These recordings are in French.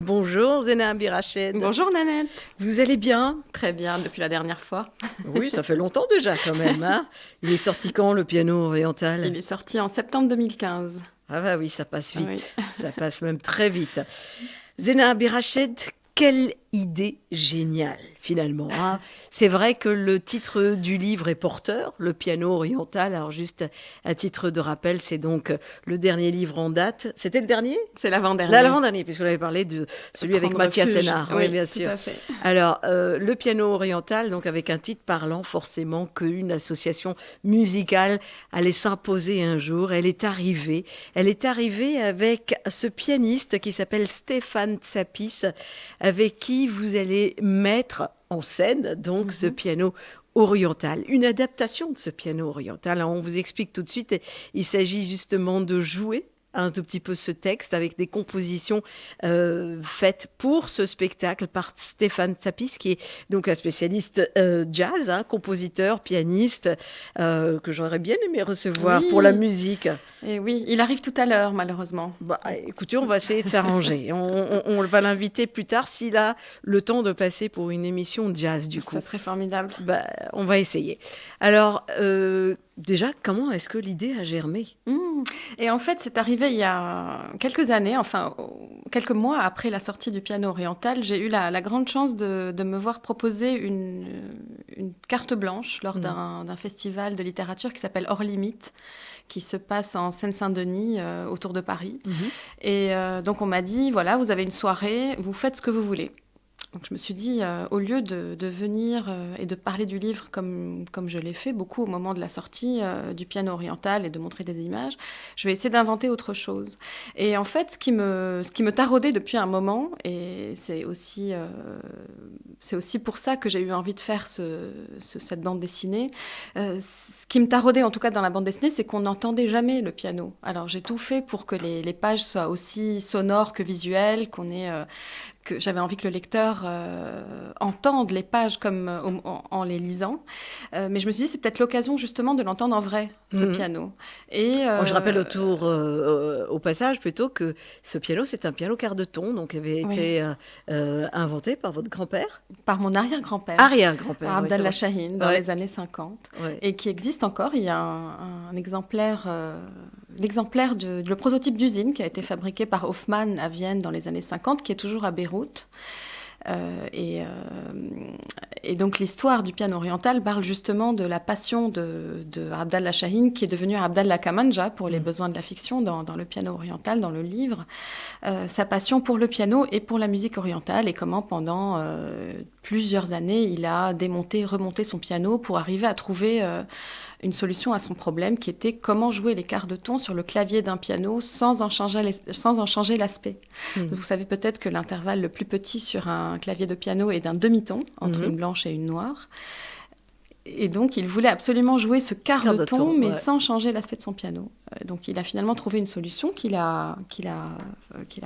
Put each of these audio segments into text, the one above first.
Bonjour Zena Birached. Bonjour Nanette. Vous allez bien? Très bien, depuis la dernière fois. Oui, ça fait longtemps déjà quand même. Hein. Il est sorti quand le piano oriental? Il est sorti en septembre 2015. Ah bah oui, ça passe vite. Oui. Ça passe même très vite. Zena Birached, quelle idée géniale finalement. Hein. C'est vrai que le titre du livre est porteur, le piano oriental. Alors juste à titre de rappel, c'est donc le dernier livre en date. C'était le dernier? C'est l'avant-dernier. Là, l'avant-dernier, puisqu'on avait parlé de celui avec Prendre Mathias refuge. Sénard. Oui, bien tout sûr. à fait. Alors, le piano oriental, donc avec un titre parlant forcément qu'une association musicale allait s'imposer un jour. Elle est arrivée avec ce pianiste qui s'appelle Stéphane Tsapis, avec qui vous allez mettre en scène donc ce piano oriental, une adaptation de ce piano oriental. Alors, on vous explique tout de suite, il s'agit justement de jouer un tout petit peu ce texte avec des compositions faites pour ce spectacle par Stéphane Tsapis, qui est donc un spécialiste jazz, hein, compositeur, pianiste, que j'aurais bien aimé recevoir pour la musique. Et oui, il arrive tout à l'heure, malheureusement. Bah, écoutez, on va essayer de s'arranger. On va l'inviter plus tard s'il a le temps de passer pour une émission jazz, du coup. Ça serait formidable. Bah, on va essayer. Alors, déjà, comment est-ce que l'idée a germé? Et en fait, c'est arrivé il y a quelques années, enfin quelques mois après la sortie du piano oriental. J'ai eu la grande chance de me voir proposer une carte blanche lors d'un festival de littérature qui s'appelle Hors Limite, qui se passe en Seine-Saint-Denis, autour de Paris. Et donc on m'a dit, voilà, vous avez une soirée, vous faites ce que vous voulez. Donc je me suis dit, au lieu de venir et de parler du livre comme je l'ai fait beaucoup au moment de la sortie du piano oriental et de montrer des images, je vais essayer d'inventer autre chose. Et en fait, ce qui me taraudait depuis un moment, et c'est aussi pour ça que j'ai eu envie de faire cette bande dessinée, ce qui me taraudait en tout cas dans la bande dessinée, c'est qu'on n'entendait jamais le piano. Alors j'ai tout fait pour que les pages soient aussi sonores que visuelles, que j'avais envie que le lecteur entende les pages comme en les lisant. Mais je me suis dit, c'est peut-être l'occasion justement de l'entendre en vrai, ce piano. Et, je rappelle au passage plutôt que ce piano, c'est un piano quart de ton, donc avait été inventé par votre grand-père. Par mon arrière-grand-père. Arrière-grand-père. Abdallah Shahin, dans les années 50. Ouais. Et qui existe encore. Il y a un exemplaire... L'exemplaire le prototype d'usine qui a été fabriqué par Hofmann à Vienne dans les années 50, qui est toujours à Beyrouth. Et donc l'histoire du piano oriental parle justement de la passion de Abdallah Shahin, qui est devenu Abdallah Kamanja pour les besoins de la fiction dans le piano oriental, dans le livre. Sa passion pour le piano et pour la musique orientale, et comment pendant plusieurs années il a démonté, remonté son piano pour arriver à trouver une solution à son problème, qui était comment jouer les quarts de ton sur le clavier d'un piano sans en changer l'aspect. Vous savez peut-être que l'intervalle le plus petit sur un clavier de piano est d'un demi-ton, entre une blanche et une noire. Et donc, il voulait absolument jouer ce quart de ton, mais sans changer l'aspect de son piano. Donc, il a finalement trouvé une solution qu'il a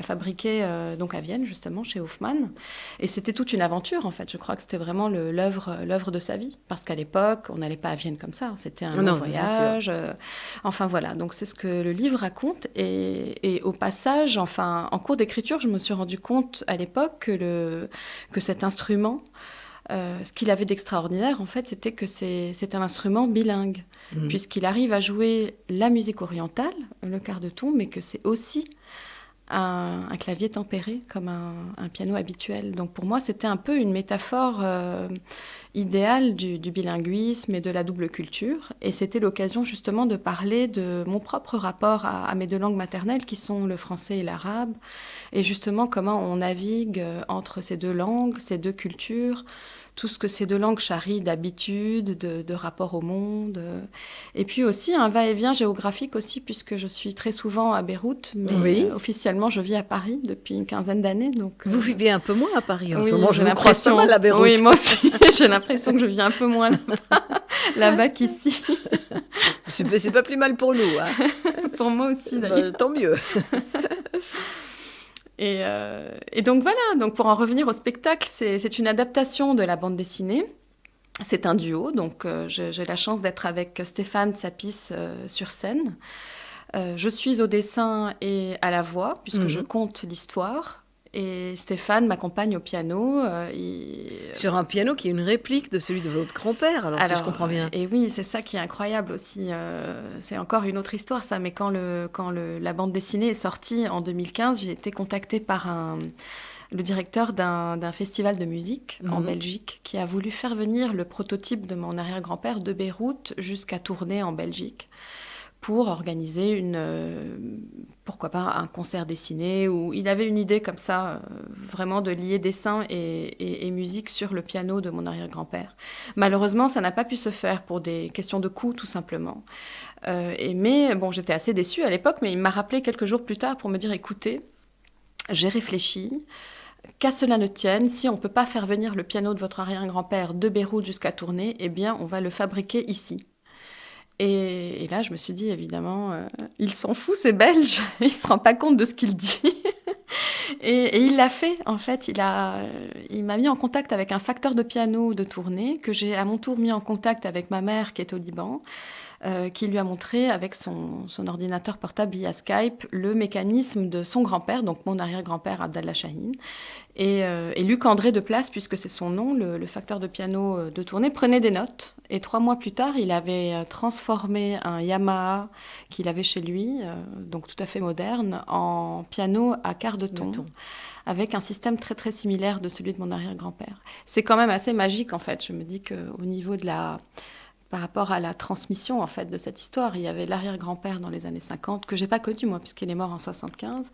fabriquée donc à Vienne, justement, chez Hofmann. Et c'était toute une aventure, en fait. Je crois que c'était vraiment l'œuvre de sa vie. Parce qu'à l'époque, on n'allait pas à Vienne comme ça. C'était un long voyage. Enfin, voilà. Donc, c'est ce que le livre raconte. Et au passage, enfin, en cours d'écriture, je me suis rendu compte à l'époque que cet instrument... ce qu'il avait d'extraordinaire, en fait, c'était que c'est un instrument bilingue, puisqu'il arrive à jouer la musique orientale, le quart de ton, mais que c'est aussi un clavier tempéré, comme un piano habituel. Donc pour moi, c'était un peu une métaphore idéale du bilinguisme et de la double culture. Et c'était l'occasion justement de parler de mon propre rapport à mes deux langues maternelles, qui sont le français et l'arabe, et justement comment on navigue entre ces deux langues, ces deux cultures, tout ce que ces deux langues charrient d'habitude, de rapport au monde. Et puis aussi un va-et-vient géographique aussi, puisque je suis très souvent à Beyrouth, mais officiellement je vis à Paris depuis une quinzaine d'années. Donc, vous vivez un peu moins à Paris en ce moment, je vous croise pas mal à Beyrouth. Oui, moi aussi, j'ai l'impression que je vis un peu moins là-bas qu'ici. C'est pas plus mal pour nous. Hein. Pour moi aussi, d'ailleurs. Tant mieux. Et donc voilà, donc pour en revenir au spectacle, c'est une adaptation de la bande dessinée. C'est un duo, donc j'ai la chance d'être avec Stéphane Tsapis sur scène. Je suis au dessin et à la voix, puisque je conte l'histoire. Et Stéphane m'accompagne au piano. Sur un piano qui est une réplique de celui de votre grand-père, alors si je comprends bien. Et oui, c'est ça qui est incroyable aussi. C'est encore une autre histoire, ça. Mais quand la bande dessinée est sortie en 2015, j'ai été contactée par le directeur d'un festival de musique en Belgique qui a voulu faire venir le prototype de mon arrière-grand-père de Beyrouth jusqu'à Tournai en Belgique pour organiser pourquoi pas un concert dessiné, où il avait une idée comme ça, vraiment de lier dessin et musique sur le piano de mon arrière-grand-père. Malheureusement, ça n'a pas pu se faire pour des questions de coût, tout simplement. Mais bon, j'étais assez déçue à l'époque, mais il m'a rappelé quelques jours plus tard pour me dire, écoutez, j'ai réfléchi, qu'à cela ne tienne, si on ne peut pas faire venir le piano de votre arrière-grand-père de Beyrouth jusqu'à Tournai, eh bien, on va le fabriquer ici. Et là, je me suis dit, évidemment, il s'en fout, c'est belge, il ne se rend pas compte de ce qu'il dit. et il l'a fait, en fait. Il m'a mis en contact avec un facteur de piano de Tournai, que j'ai à mon tour mis en contact avec ma mère qui est au Liban, qui lui a montré avec son ordinateur portable via Skype le mécanisme de son grand-père, donc mon arrière-grand-père Abdallah Chahine. Et Luc André de Place, puisque c'est son nom, le facteur de piano de Tournai, prenait des notes. Et 3 mois plus tard, il avait transformé un Yamaha qu'il avait chez lui, donc tout à fait moderne, en piano à quart de ton, avec un système très très similaire de celui de mon arrière-grand-père. C'est quand même assez magique en fait. Je me dis qu'au niveau par rapport à la transmission en fait de cette histoire, il y avait l'arrière-grand-père dans les années 50 que j'ai pas connu moi puisqu'il est mort en 75.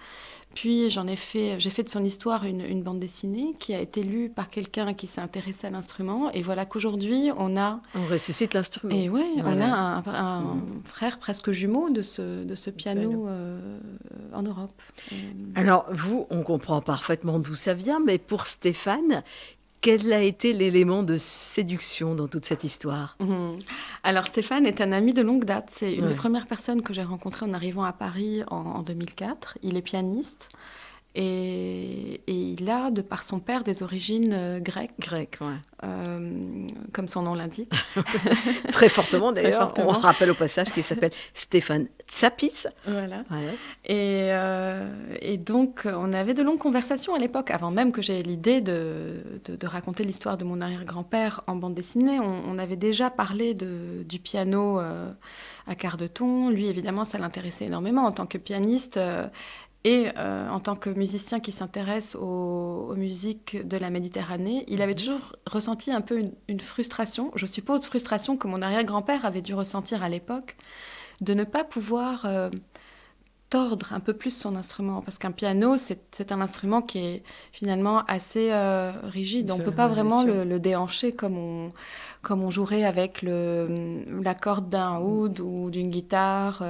Puis j'ai fait de son histoire une bande dessinée qui a été lue par quelqu'un qui s'est intéressé à l'instrument, et voilà qu'aujourd'hui on ressuscite l'instrument. Et ouais, voilà. On a un frère presque jumeau de ce piano en Europe. Alors vous, on comprend parfaitement d'où ça vient, mais pour Stéphane, quel a été l'élément de séduction dans toute cette histoire ? Alors Stéphane est un ami de longue date. C'est une des premières personnes que j'ai rencontrées en arrivant à Paris en 2004. Il est pianiste et il a, de par son père, des origines grecques. Grecques, ouais. Comme son nom l'indique. Très fortement d'ailleurs. On rappelle au passage qu'il s'appelle Stéphane Tsapis. Voilà. Et donc, on avait de longues conversations à l'époque, avant même que j'aie l'idée de raconter l'histoire de mon arrière-grand-père en bande dessinée. On avait déjà parlé du piano à quart de ton. Lui, évidemment, ça l'intéressait énormément en tant que pianiste. Et en tant que musicien qui s'intéresse aux musiques de la Méditerranée, il avait toujours ressenti un peu une frustration, je suppose frustration que mon arrière-grand-père avait dû ressentir à l'époque, de ne pas pouvoir tordre un peu plus son instrument. Parce qu'un piano, c'est un instrument qui est finalement assez rigide. On ne peut pas vraiment le déhancher comme on jouerait avec la corde d'un oud ou d'une guitare.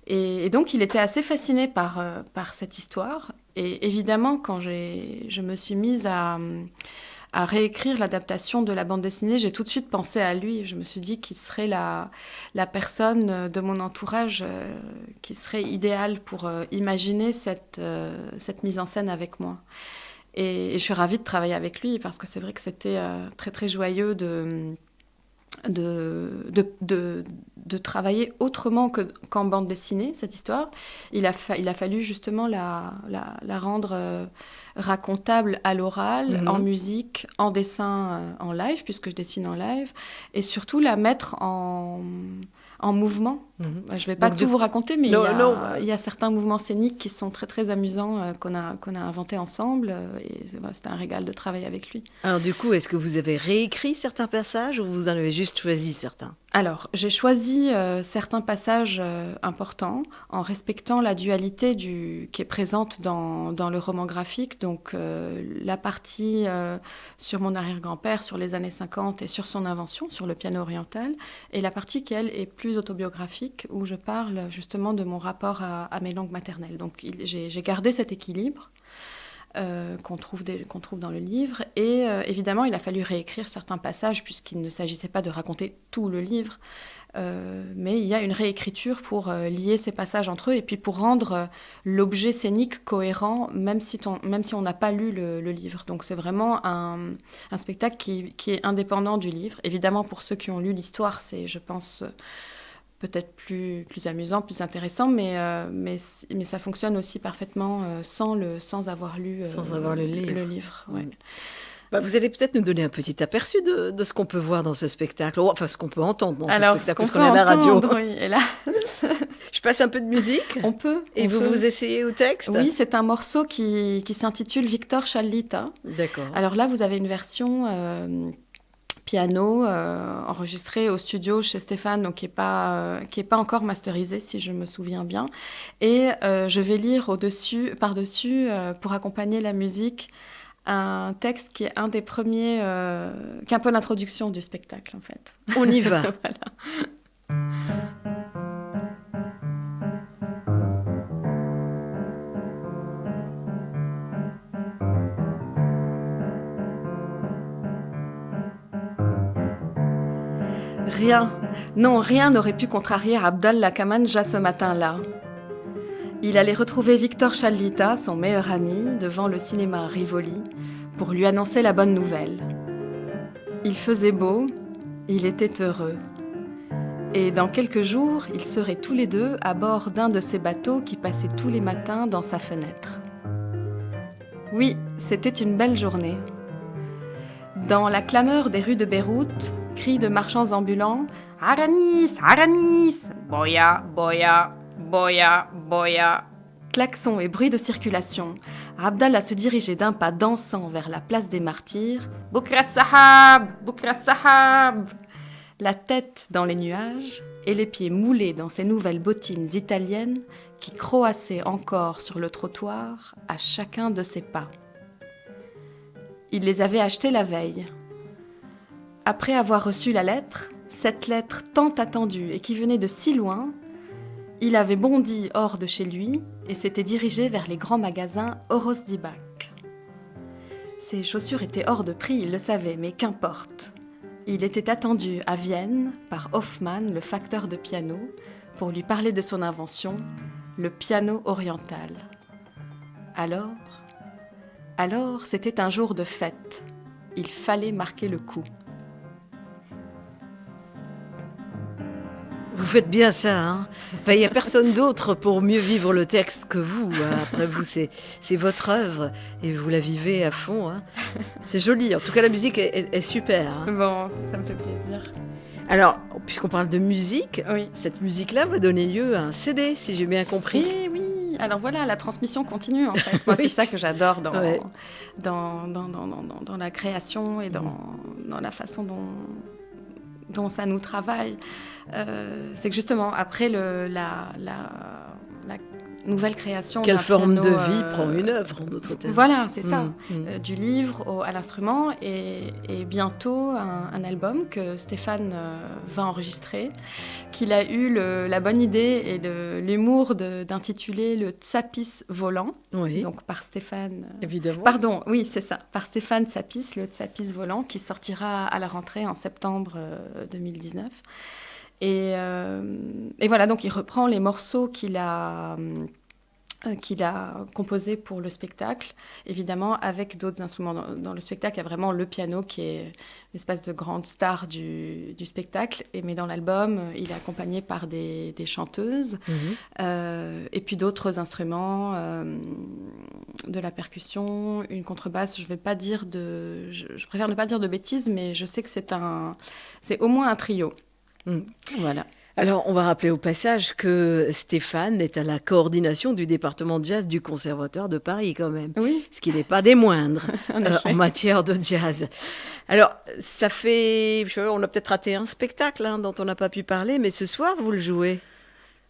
Et donc, il était assez fasciné par cette histoire. Et évidemment, quand je me suis mise à réécrire l'adaptation de la bande dessinée, j'ai tout de suite pensé à lui. Je me suis dit qu'il serait la personne de mon entourage qui serait idéale pour imaginer cette mise en scène avec moi. Et je suis ravie de travailler avec lui parce que c'est vrai que c'était très, très joyeux de travailler autrement qu'en bande dessinée, cette histoire. Il a fallu justement la rendre racontable à l'oral, en musique, en dessin, en live, puisque je dessine en live, et surtout la mettre en mouvement. Je ne vais pas tout vous raconter, mais il y a certains mouvements scéniques qui sont très, très amusants qu'on a inventés ensemble, et c'était un régal de travailler avec lui. Alors du coup, est-ce que vous avez réécrit certains passages ou vous en avez juste choisi certains ? Alors, j'ai choisi certains passages importants en respectant la dualité qui est présente dans le roman graphique. Donc, la partie sur mon arrière-grand-père, sur les années 50 et sur son invention, sur le piano oriental, et la partie qui, elle, est plus autobiographique, où je parle justement de mon rapport à mes langues maternelles. Donc, j'ai gardé cet équilibre. Qu'on trouve dans le livre. Et évidemment, il a fallu réécrire certains passages puisqu'il ne s'agissait pas de raconter tout le livre. Mais il y a une réécriture pour lier ces passages entre eux et puis pour rendre l'objet scénique cohérent, même si on n'a pas lu le livre. Donc c'est vraiment un spectacle qui est indépendant du livre. Évidemment, pour ceux qui ont lu l'histoire, c'est, je pense, peut-être plus amusant, plus intéressant, mais ça fonctionne aussi parfaitement sans avoir lu le livre. Ouais. Vous allez peut-être nous donner un petit aperçu de ce qu'on peut voir dans ce spectacle, enfin ce qu'on peut entendre dans ce spectacle, parce qu'on est à la radio. Oui, hélas. Je passe un peu de musique. On peut. Et vous essayez au texte? Oui, c'est un morceau qui s'intitule Victor Chalita. D'accord. Alors là, vous avez une version piano enregistrée au studio chez Stéphane, donc qui est pas encore masterisée, si je me souviens bien. Et je vais lire par-dessus, pour accompagner la musique, un texte qui est un des premiers, qui est un peu l'introduction du spectacle, en fait. On y va. Voilà. Rien n'aurait pu contrarier Abdallah Kamanja ce matin-là. Il allait retrouver Victor Chalita, son meilleur ami, devant le cinéma Rivoli, pour lui annoncer la bonne nouvelle. Il faisait beau, il était heureux. Et dans quelques jours, ils seraient tous les deux à bord d'un de ces bateaux qui passaient tous les matins dans sa fenêtre. Oui, c'était une belle journée. Dans la clameur des rues de Beyrouth, cris de marchands ambulants « Aranis, Aranis !»« Boya, Boya, Boya, Boya !» Klaxons et bruits de circulation. Abdallah se dirigeait d'un pas dansant vers la place des Martyrs. « Boukra Sahab, Boukra Sahab !» La tête dans les nuages et les pieds moulés dans ses nouvelles bottines italiennes qui croassaient encore sur le trottoir à chacun de ses pas. Il les avait achetées la veille. Après avoir reçu la lettre, cette lettre tant attendue et qui venait de si loin, il avait bondi hors de chez lui et s'était dirigé vers les grands magasins Horosdibak. Ses chaussures étaient hors de prix, il le savait, mais qu'importe. Il était attendu à Vienne par Hoffmann, le facteur de piano, pour lui parler de son invention, le piano oriental. Alors, c'était un jour de fête. Il fallait marquer le coup. Vous faites bien ça, hein. Enfin, il n'y a personne d'autre pour mieux vivre le texte que vous. Hein. Après vous, c'est votre œuvre et vous la vivez à fond. Hein. C'est joli. En tout cas, la musique est super. Hein. Bon, ça me fait plaisir. Alors, puisqu'on parle de musique, oui. Cette musique-là va donner lieu à un CD, si j'ai bien compris. Oui. Alors voilà, la transmission continue en fait. Moi, c'est ça que j'adore dans la création et dans la façon dont ça nous travaille. C'est que justement, après la nouvelle création quelle d'un forme piano, de vie prend une œuvre, en d'autres termes. Voilà, c'est ça. Du livre à l'instrument et bientôt un album que Stéphane va enregistrer, qu'il a eu la bonne idée et l'humour d'intituler le Tsapis volant, donc par Stéphane... Évidemment. Pardon, oui, c'est ça, par Stéphane Tsapis, le Tsapis volant, qui sortira à la rentrée en septembre 2019. Et voilà, donc il reprend les morceaux qu'il a composés pour le spectacle, évidemment avec d'autres instruments. Dans le spectacle, il y a vraiment le piano qui est une espèce de grande star du spectacle, mais dans l'album, il est accompagné par des chanteuses, et puis d'autres instruments, de la percussion, une contrebasse. Je préfère ne pas dire de bêtises, mais je sais que c'est au moins un trio. Voilà. Alors, on va rappeler au passage que Stéphane est à la coordination du département de jazz du Conservatoire de Paris, quand même. Oui. Ce qui n'est pas des moindres en matière de jazz. Alors, on a peut-être raté un spectacle dont on n'a pas pu parler, mais ce soir, vous le jouez.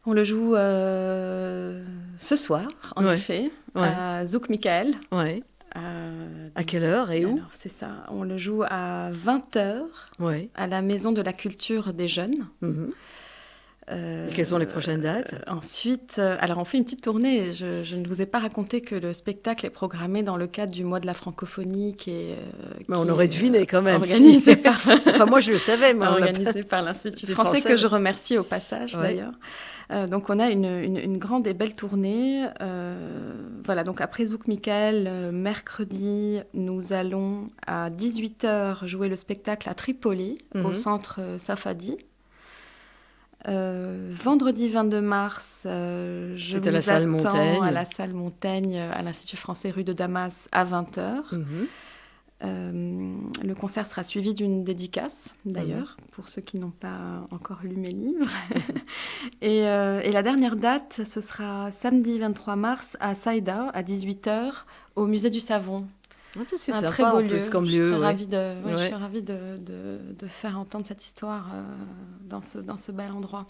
On le joue ce soir, en effet, à Zouk Michael. Ouais. À quelle heure et où? Alors, c'est ça. On le joue à 20h à la Maison de la Culture des Jeunes. Et quelles sont les prochaines dates? Ensuite, alors on fait une petite tournée. Je ne vous ai pas raconté que le spectacle est programmé dans le cadre du mois de la francophonie mais on aurait deviné quand même. Organisé par... Enfin, moi je le savais. Mais organisé par l'Institut français que je remercie au passage d'ailleurs. Donc on a une grande et belle tournée. Voilà, donc après Zouk Michael, mercredi, nous allons à 18h jouer le spectacle à Tripoli, au centre Safadi. Vendredi 22 mars, je vous à la salle attends Montaigne. à la salle Montaigne, à l'Institut français rue de Damas, à 20h. Le concert sera suivi d'une dédicace, d'ailleurs, pour ceux qui n'ont pas encore lu mes livres. Et la dernière date, ce sera samedi 23 mars à Saïda, à 18h, au Musée du Savon. C'est un sympa, très beau en lieu. plus, comme lieu. Je suis ravie de faire entendre cette histoire dans ce bel endroit.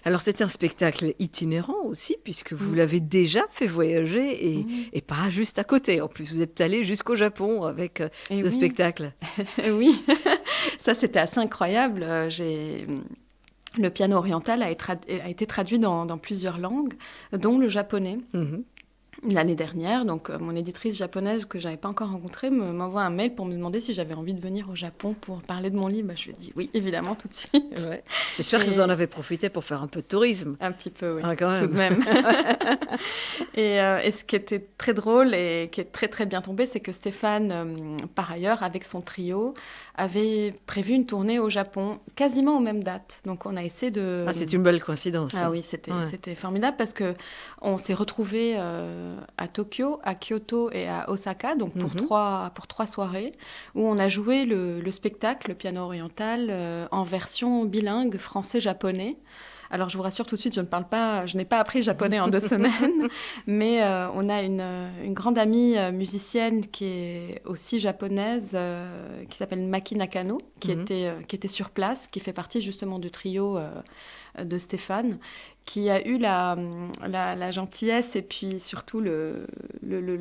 Alors, c'est un spectacle itinérant aussi, puisque vous l'avez déjà fait voyager et pas juste à côté. En plus, vous êtes allé jusqu'au Japon avec ce spectacle. Oui, ça c'était assez incroyable. Le piano oriental a été traduit dans plusieurs langues, dont le japonais. L'année dernière, donc mon éditrice japonaise que je n'avais pas encore rencontrée m'envoie un mail pour me demander si j'avais envie de venir au Japon pour parler de mon livre. Je lui ai dit oui, évidemment, tout de suite. Ouais. J'espère que vous en avez profité pour faire un peu de tourisme. Un petit peu, oui, quand même. Tout de même. Et ce qui était très drôle et qui est très très bien tombé, c'est que Stéphane, par ailleurs, avec son trio, avait prévu une tournée au Japon, quasiment aux mêmes dates. Donc on a essayé de... c'est une belle coïncidence. Ah oui, c'était formidable parce qu'on s'est retrouvés à Tokyo, à Kyoto et à Osaka, donc pour trois soirées, où on a joué le spectacle, le piano oriental, en version bilingue français-japonais. Alors, je vous rassure tout de suite, je n'ai pas appris le japonais en 2 semaines, mais on a une grande amie musicienne qui est aussi japonaise, qui s'appelle Maki Nakano, qui était sur place, qui fait partie justement du trio de Stéphane, qui a eu la gentillesse et puis surtout le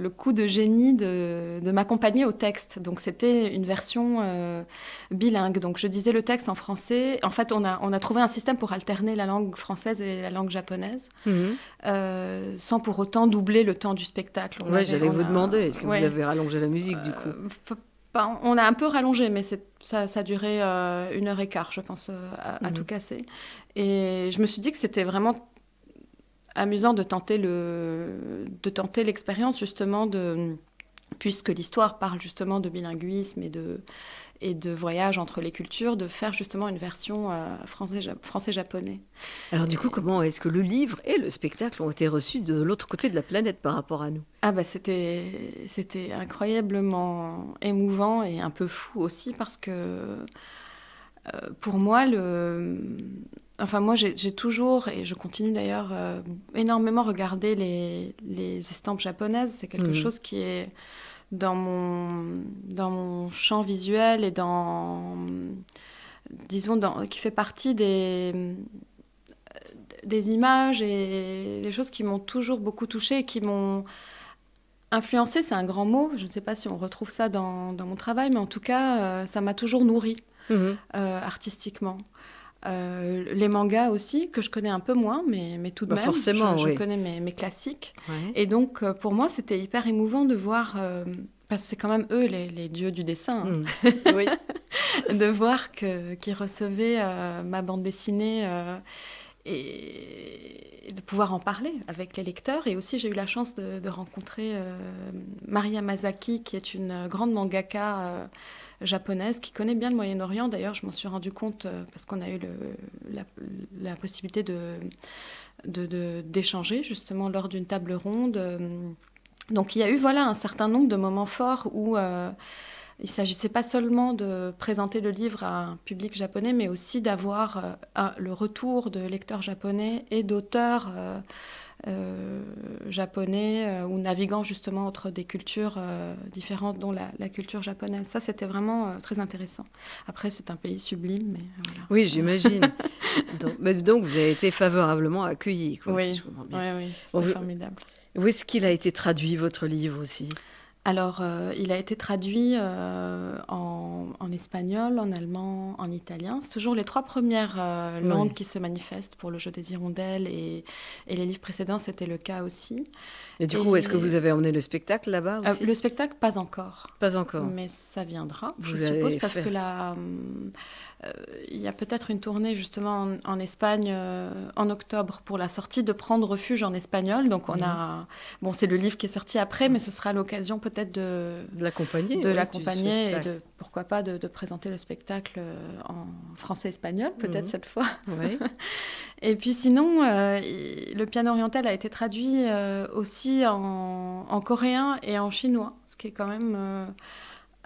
coup de génie de m'accompagner au texte. Donc c'était une version bilingue. Donc je disais le texte en français. En fait, on a trouvé un système pour alterner la langue française et la langue japonaise, sans pour autant doubler le temps du spectacle. J'allais vous demander, est-ce que vous avez rallongé la musique du coup? On a un peu rallongé, mais ça durait 1h15, je pense, à tout casser. Et je me suis dit que c'était vraiment amusant de tenter l'expérience, justement, puisque l'histoire parle justement de bilinguisme et de voyage entre les cultures, de faire justement une version français-japonais. Alors du coup, comment est-ce que le livre et le spectacle ont été reçus de l'autre côté de la planète par rapport à nous? C'était incroyablement émouvant et un peu fou aussi parce que pour moi, moi j'ai toujours, et je continue d'ailleurs, énormément regardé les estampes japonaises. C'est quelque chose qui est dans mon champ visuel et qui fait partie des images et des choses qui m'ont toujours beaucoup touchée et qui m'ont influencée. C'est un grand mot, je ne sais pas si on retrouve ça dans mon travail, mais en tout cas, ça m'a toujours nourrie artistiquement. Les mangas aussi, que je connais un peu moins, mais tout de même, forcément, je connais mes classiques. Ouais. Et donc, pour moi, c'était hyper émouvant de voir, parce que c'est quand même eux, les dieux du dessin, oui. de voir qu'ils recevaient ma bande dessinée et de pouvoir en parler avec les lecteurs. Et aussi, j'ai eu la chance de rencontrer Maria Masaki, qui est une grande mangaka japonaise qui connaît bien le Moyen-Orient. D'ailleurs, je m'en suis rendu compte parce qu'on a eu la possibilité d'échanger justement lors d'une table ronde. Donc, il y a eu un certain nombre de moments forts où il ne s'agissait pas seulement de présenter le livre à un public japonais, mais aussi d'avoir le retour de lecteurs japonais et d'auteurs japonais ou naviguant justement entre des cultures différentes, dont la culture japonaise. Ça, c'était vraiment très intéressant. Après, c'est un pays sublime, mais voilà. Oui, j'imagine. donc, vous avez été favorablement accueillis, quoi, oui, si je comprends bien. Oui, c'était formidable. Où est-ce qu'il a été traduit, votre livre aussi ? Alors, il a été traduit en espagnol, en allemand, en italien. C'est toujours les 3 premières langues qui se manifestent pour le jeu des hirondelles et les livres précédents, c'était le cas aussi. Et du coup, est-ce que vous avez emmené le spectacle là-bas aussi ? Le spectacle, pas encore. Pas encore. Mais ça viendra, je suppose, parce que là, il y a peut-être une tournée justement en Espagne en octobre pour la sortie de Prendre refuge en espagnol. Donc, on a... Bon, c'est le livre qui est sorti après, mais ce sera l'occasion peut-être peut-être de l'accompagner. Et pourquoi pas de présenter le spectacle en français-espagnol, peut-être cette fois. Oui. Et puis sinon, le piano oriental a été traduit aussi en coréen et en chinois, ce qui est quand même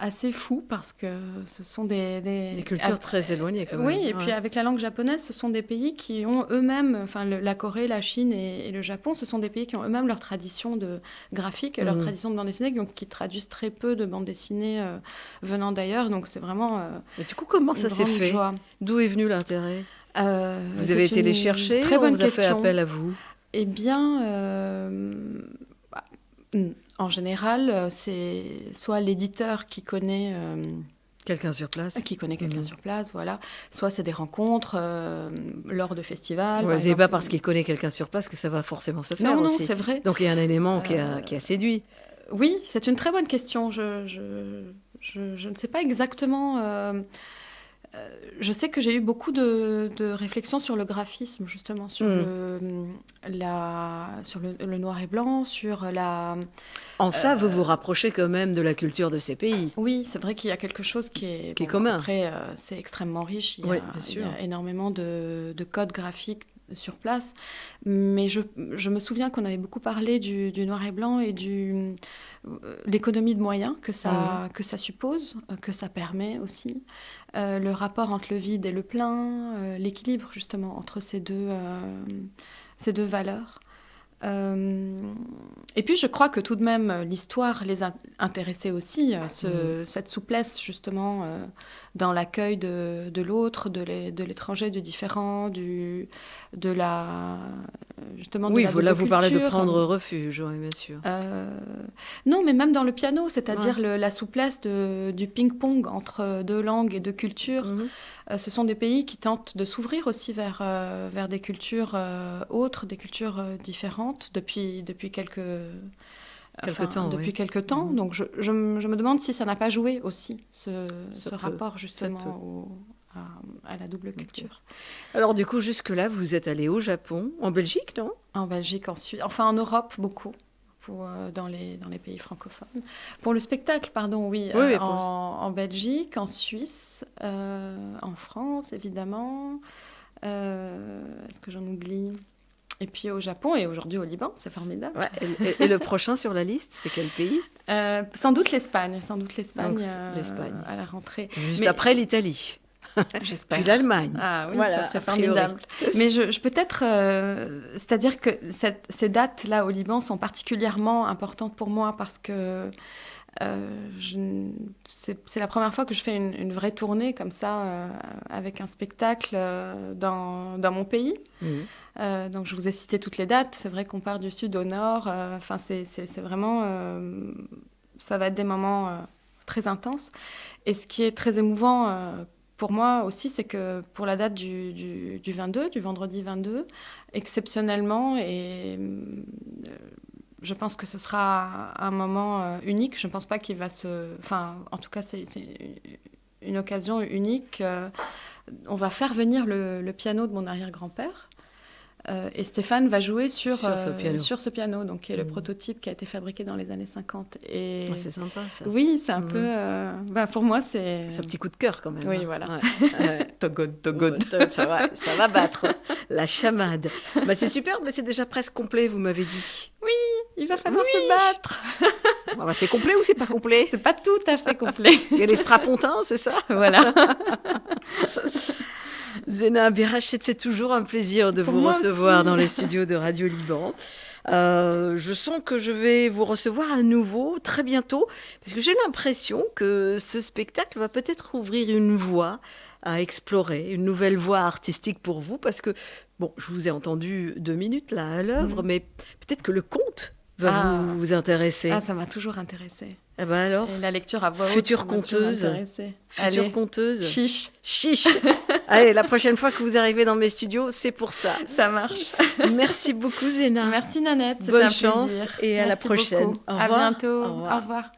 assez fou parce que ce sont des cultures très éloignées quand même. Oui, et puis avec la langue japonaise, ce sont des pays qui ont eux-mêmes, enfin la Corée, la Chine et le Japon, ce sont des pays qui ont eux-mêmes leur tradition de graphique, leur tradition de bande dessinée, donc qui traduisent très peu de bandes dessinées venant d'ailleurs, donc c'est vraiment Mais du coup, comment ça s'est fait? D'où est venu l'intérêt? Vous avez été les chercher ou on vous a fait appel à vous? Eh bien, en général, c'est soit l'éditeur qui connaît quelqu'un sur place. Qui connaît quelqu'un sur place, voilà. Soit c'est des rencontres lors de festivals. Ouais, c'est pas parce qu'il connaît quelqu'un sur place que ça va forcément se faire. Non, aussi. c'est vrai. Donc il y a un élément qui a séduit. Oui, c'est une très bonne question. Je ne sais pas exactement. Je sais que j'ai eu beaucoup de réflexions sur le graphisme, justement, sur le noir et blanc, sur la... En ça, vous vous rapprochez quand même de la culture de ces pays. Oui, c'est vrai qu'il y a quelque chose qui est commun. Après, c'est extrêmement riche. Il y a énormément de codes graphiques sur place. Mais je me souviens qu'on avait beaucoup parlé du noir et blanc et l'économie de moyens que ça suppose, que ça permet aussi. Le rapport entre le vide et le plein, l'équilibre justement entre ces deux valeurs. Et puis je crois que tout de même l'histoire les a intéressés aussi, cette souplesse justement dans l'accueil de l'autre, de l'étranger, du différent, justement oui, de la double là vous parlez de culture. prendre refuge, oui, bien sûr. Non, mais même dans le piano, c'est-à-dire la souplesse du ping-pong entre deux langues et deux cultures. Ce sont des pays qui tentent de s'ouvrir aussi vers des cultures autres, des cultures différentes depuis quelques temps. Donc je me demande si ça n'a pas joué aussi, ce rapport justement à la double culture. Alors du coup, jusque-là, vous êtes allé au Japon, en Belgique, non? En Belgique, en Europe, beaucoup. Dans les pays francophones. Pour le spectacle, pardon, oui. En Belgique, en Suisse, en France, évidemment. Est-ce que j'en oublie? Et puis au Japon et aujourd'hui au Liban, c'est formidable. Ouais, et le prochain sur la liste, c'est quel pays? Sans doute l'Espagne. L'Espagne. À la rentrée. Juste après l'Italie. J'espère. Puis l'Allemagne. Ah oui, ça serait formidable. Mais je peut-être, c'est-à-dire que ces dates-là au Liban sont particulièrement importantes pour moi parce que c'est la première fois que je fais une vraie tournée comme ça avec un spectacle dans mon pays. Donc je vous ai cité toutes les dates. C'est vrai qu'on part du sud au nord. Enfin, c'est vraiment, ça va être des moments très intenses. Et ce qui est très émouvant pour moi aussi, c'est que pour la date du vendredi 22, exceptionnellement, et je pense que ce sera un moment unique. Je ne pense pas qu'il va Enfin, en tout cas, c'est une occasion unique. On va faire venir le piano de mon arrière-grand-père. Et Stéphane va jouer sur ce piano, donc, qui est le prototype qui a été fabriqué dans les années 50. Et... c'est sympa, ça. Oui, c'est un peu... pour moi, c'est... C'est un petit coup de cœur, quand même. Oui, voilà. Togod. Ça va battre. La chamade. C'est super, mais c'est déjà presque complet, vous m'avez dit. Oui, il va falloir se battre. C'est complet ou c'est pas complet? C'est pas tout à fait complet. Il y a les strapontins, c'est ça? Voilà. Zena Berach, c'est toujours un plaisir de vous recevoir dans les studios de Radio Liban. Je sens que je vais vous recevoir à nouveau très bientôt, parce que j'ai l'impression que ce spectacle va peut-être ouvrir une voie à explorer, une nouvelle voie artistique pour vous, parce que, je vous ai entendu 2 minutes là à l'œuvre, mais peut-être que le conte va vous intéresser. Ça m'a toujours intéressée. Alors, et la lecture à voix haute, future conteuse. Chiche. Allez, la prochaine fois que vous arrivez dans mes studios, c'est pour ça. Ça marche. Merci beaucoup, Zena. Merci, Nanette. Bonne chance et à la prochaine. Au revoir. À bientôt. Au revoir.